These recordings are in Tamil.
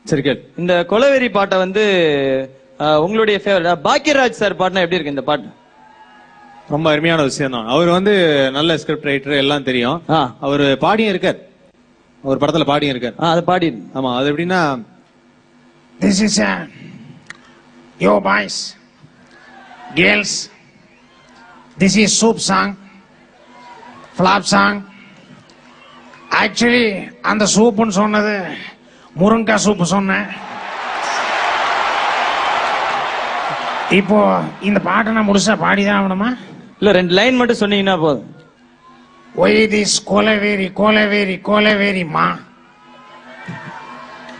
சரி கேள். இந்த கொலவெறி பாட்டை வந்து உங்களுடைய ஃபேவரட் பாக்கியராஜ் சார் பாட்டுனா எப்படி இருக்கு இந்த பாட்டு? ரொம்ப அருமையான விஷயம் தான். அவர் வந்து நல்ல ஸ்கிரிப்ட் ரைட்டர், எல்லாம் தெரியும். அவர் பாடியும் இருக்கார், ஒரு படத்துல பாடியும் இருக்கார். அது பாடி. ஆமா, அது எப்படின்னா, This is your boys, girls. This is soup song, flop song. Actually, அந்த சூப்புன்னு சொன்னது முருங்கா சூப்பு சொன்னேன். இப்போ இந்த பாட்டை நான் முழுசா பாடிதான் ஆகணுமா? இல்ல 2 லைன் மட்டும் சொன்னீங்கன்னா போதும். ஒய் திஸ் கோலவேரி கோலவேரி கோலவேரிமா.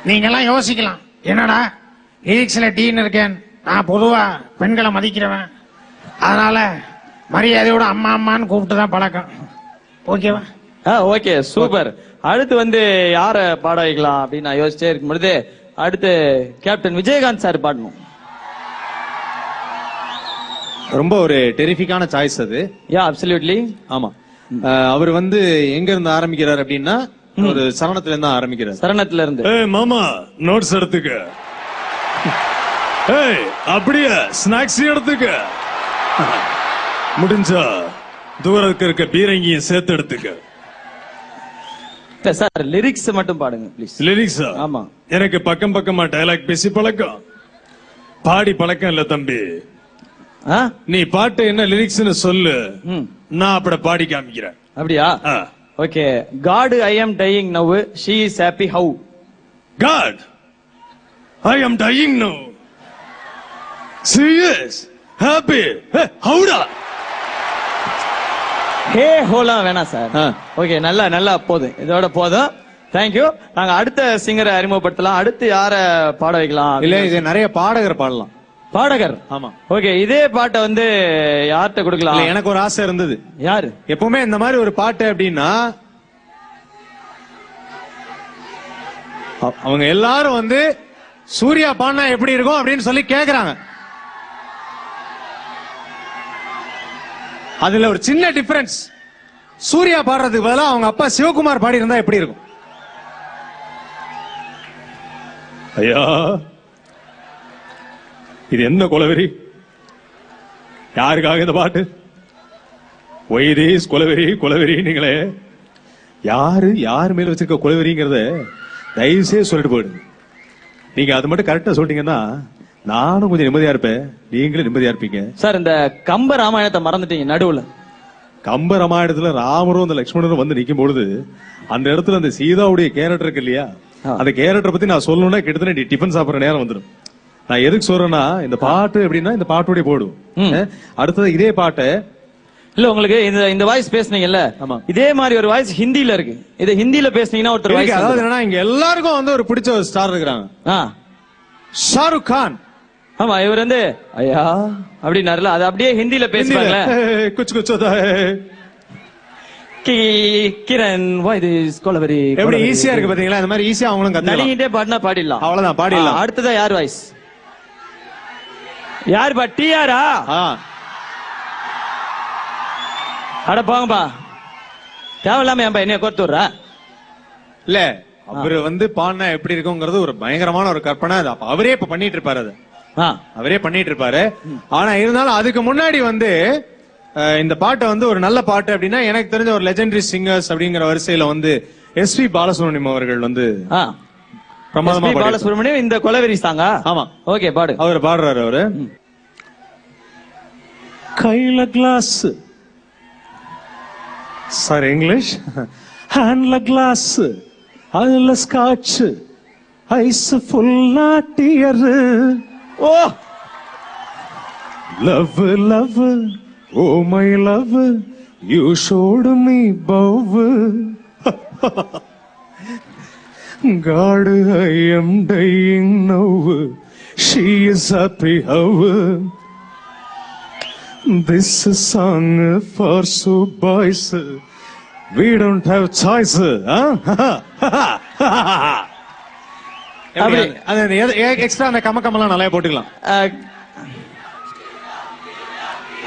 நீங்கெல்லாம் யோசிக்கலாம், என்னடா லிரிக்ஸ்ல டீன் இருக்கேன். நான் பொதுவா பெண்களை மதிக்கிறவன், அதனால மரியாதையோட அம்மா அம்மான்னு கூப்பிட்டு தான் பழக்கம். ஓகேவா? Okay, super. அடுத்து வந்து யார பாட வைக்கலாம் அப்படின்னு நான் யோசிச்சே இருக்கும் பொழுது அடுத்து கேப்டன் விஜயகாந்த் சார் பாடணும். ரொம்ப ஒரு டெரிஃபிக்கான சாய்ஸ் அது. அப்சல்யூட்லி. ஆமா, அவர் வந்து எங்க இருந்து ஆரம்பிக்கிறார் அப்படின்னா, ஒரு சரணத்துல இருந்து ஆரம்பிக்கிறார். சரணத்துல இருந்து. மாமா நோட்ஸ் எடுத்துக்க, அப்படியே ஸ்நாக்ஸ் எடுத்துக்க, முடிஞ்சா தூரத்துக்கு இருக்க பீரங்கியும் சேர்த்து எடுத்துக்க. சார் லிரிக்ஸ் மட்டும் பாடுங்க ப்ளீஸ். லிரிக்ஸா? ஆமா. எனக்கு பக்கம் பக்கமா டயலாக் பேசி பழக்கம், பாடி பழக்கம் இல்ல தம்பி. நீ பாட்டு என்ன லிரிக்ஸ்னு சொல்லு, நான் அப்படி பாடி காமிக்கிறேன். அப்படியா? Okay. God I am dying now, she is happy how. God I am dying now, she is happy ஹவுடா. ஹே ஹோலாம் வேணாம் சார். ஓகே, நல்லா போதும், இதோட போதும். தேங்க்யூ. நாங்க அடுத்த சிங்கரை அறிமுகப்படுத்தலாம். அடுத்து யார பாட வைக்கலாம்? இல்ல, இது நிறைய பாடகர் பாடலாம். பாடகர்? ஆமா. ஓகே, இதே பாட்டை வந்து யார்கிட்ட கொடுக்கலாம்? எனக்கு ஒரு ஆசை இருந்தது. யாரு? எப்பவுமே இந்த மாதிரி ஒரு பாட்டு அப்படின்னா அவங்க எல்லாரும் வந்து சூர்யா பாடினா எப்படி இருக்கும் அப்படின்னு சொல்லி கேக்குறாங்க. அதுல ஒரு சின்ன டிஃபரன்ஸ், சூர்யா பாடுறதுக்கு பதிலா அவங்க அப்பா சிவகுமார் பாடி இருந்தா எப்படி இருக்கும்? ஐயா, இது என்ன கொலவெறி? யாருக்காக இந்த பாட்டு? ஒய்தீஸ் கொலவெறி கொலவெறி. நீங்களே யாரு மேல வச்சிருக்க கொலவெறிங்கிறத தயவுசே சொல்லிட்டு போயிடுங்க. நீங்க அது மட்டும் கரெக்டா சொல்லிட்டீங்கன்னா நானும் கொஞ்சம் நிம்மதியா இருப்பேன், நீங்களும் நிம்மதியா இருப்பீங்க. சார், இந்த கம்ப ராமாயணத்தை மறந்துட்டீங்க நடுவுல. கம்ப ராமாயணத்துல ராமரும் அந்த லட்சுமணரும் வந்து நிக்கும் பொழுது அந்த இடத்துல அந்த சீதாவுடைய கேரக்டர் இருக்கு இல்லையா, அந்த கேரக்டர் பத்தி நான் சொல்லணும்னா கிட்டத்தட்ட நீ டிஃபன் சாப்பிடுற நேரம் வந்துடும். நான் எதுக்கு சொல்றேன்னா, இந்த பாட்டு எப்படின்னா இந்த பாட்டோட போடுவோம். அடுத்தது இதே பாட்டு இல்ல, உங்களுக்கு இந்த வாய்ஸ் பேசுனீங்கல்ல, இதே மாதிரி ஒரு வாய்ஸ் ஹிந்தில இருக்கு. இது ஹிந்தில பேசுனீங்கன்னா ஒருத்தர் வாய்ஸ். அதாவது என்னன்னா, இங்க எல்லாருக்கும் வந்து ஒரு பிடிச்ச ஒரு ஸ்டார் இருக்கிறாங்க, ஷாருக் கான். ஆமா, இவர் வந்து ஐயா அப்படின்னாருல, அது அப்படியே ஹிந்தில பேசுவாங்க. குச் குச் ஹோதா ஹை கிரண் வாய் திஸ் கொலவெறி. எப்படி ஈஸியா இருக்கு பாத்தீங்களா? இந்த மாதிரி ஈஸியா அவங்களும் கத்துக்கலாம். நடிகிட்டே பாடினா பாடிடலாம். அவ்வளவுதான், பாடிடலாம். அடுத்ததா யார் வாய்ஸ்? யார் பா? டிஆரா? அட போங்கப்பா, தேவையில்லாம ஏன்பா என்ன கோர்த்து விடுற? இல்ல, அவரு வந்து பாடினா எப்படி இருக்குங்கிறது ஒரு பயங்கரமான ஒரு கற்பனை. அவரே இப்ப பண்ணிட்டு இருப்பாரு, அது அவரே பண்ணிட்டு இருப்பாரு. ஆனா இருந்தாலும் அதுக்கு முன்னாடி வந்து இந்த பாட்டை வந்து ஒரு நல்ல பாட்டு அப்படின்னா, எனக்கு தெரிஞ்ச ஒரு லெஜெண்டரி சிங்கர்ஸ் அப்படிங்கிற வரிசையில வந்து எஸ்பி பாலசுப்ரமணியம் அவர்கள் வந்து பிரமாதமா. பாலசுப்ரமணியம் இந்த கொலவெறி சாங்கா? ஆமா. ஓகே, பாடு. அவர் பாடுறாரு. அவரு கையில glass sir, English handle glass, அதுல ஸ்காட்ச், ஐஸ் ஃபுல்லா dear. Oh love love, oh my love, you shot me pow. God, I am dying now, she is happy how. This song for so boys, we don't have choice. Extra அந்த கமக்கமெல்லாம் நல்லா போட்டுக்கலாம்.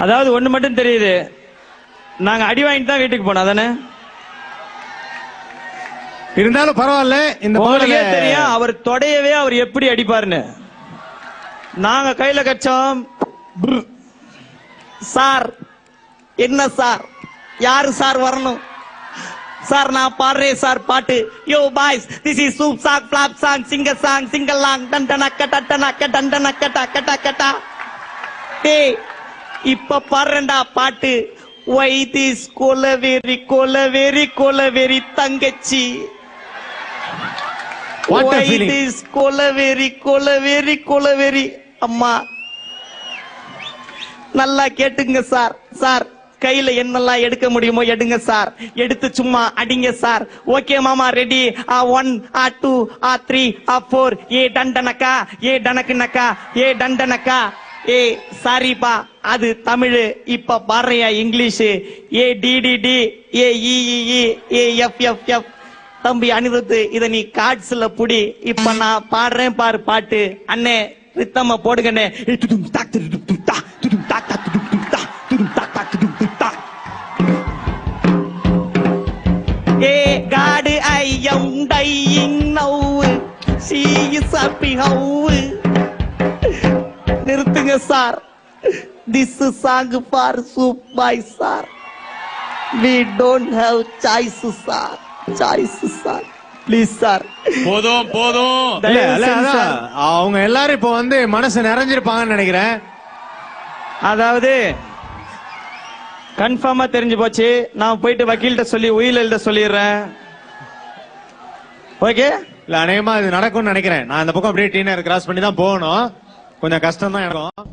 அதாவது ஒண்ணு மட்டும் தெரியுது, நாங்க அடி வாங்கிட்டு தான் வீட்டுக்கு போனோம், அதானே? இருந்தாலும் பரவாயில்ல. இந்த உங்களுக்கே பாடலே தெரியும் அவர் தொடையவே அவர் எப்படி அடிப்பாருன்னு. நாங்க கையில கச்சோம். சார் என்ன சார், யாரு சார் வரணும் சார், நான் பாடுறேன் சார் பாட்டு. Yo boys, this is soup song, flop song, singer song, singalong, டண்டனக்க டண்டனக்க டண்டனக்க டக்க டக்க டா. டேய் இப்ப பாடுறேன்டா பாட்டு. வை திஸ் கொலவெறி கொலவெறி கொலவெறி தங்கச்சி. What a Why feeling. this கொலவெறி கொலவெறி கொலவெறி. அம்மா நல்லா கேட்டுங்க சார். சார் கையில என்னெல்லாம் எடுக்க முடியுமோ எடுங்க சார், எடுத்து சும்மா அடிங்க சார். ஓகே மாமா ரெடி. 1 2 3 4. ஏ டண்டனக்கா, ஏ டனக்குனக்கா, ஏ டண்டனக்கா. ஏ சாரிப்பா அது தமிழ். இப்ப பாடுறியா English. A TTD, A இஇஇ, A F F F. தம்பி அனிருத், இத நீ கார்ட்ஸ்ல புடி. இப்ப நான் பாடுறேன் பாரு பாட்டு. அண்ணே ரித்தமா போடுங்கண்ணே. A God I'm dying now she is happy how. நிறுத்துங்க sir. This song for soup boy sir. We don't have choice sir, choice sir. Please sir. போதும் போதும். இல்ல, இல்ல, அதான். அவங்க எல்லாரும் இப்ப வந்து மனசு நிறைஞ்சிருப்பாங்கன்னு நினைக்கிறேன். அதாவது கன்ஃபார்மா தெரிஞ்சு போச்சு. நான் போயிட்டு வக்கீல்கிட்ட சொல்லி உயிரில்ட சொல்லிடுறேன். ஓகே. இல்ல அநேகமா இது நடக்கும்னு நினைக்கிறேன். நான் இந்த பக்கம் அப்படியே டீனர் கிராஸ் பண்ணி தான் போகணும். கொஞ்சம் கஷ்டம் தான் இருக்கும்.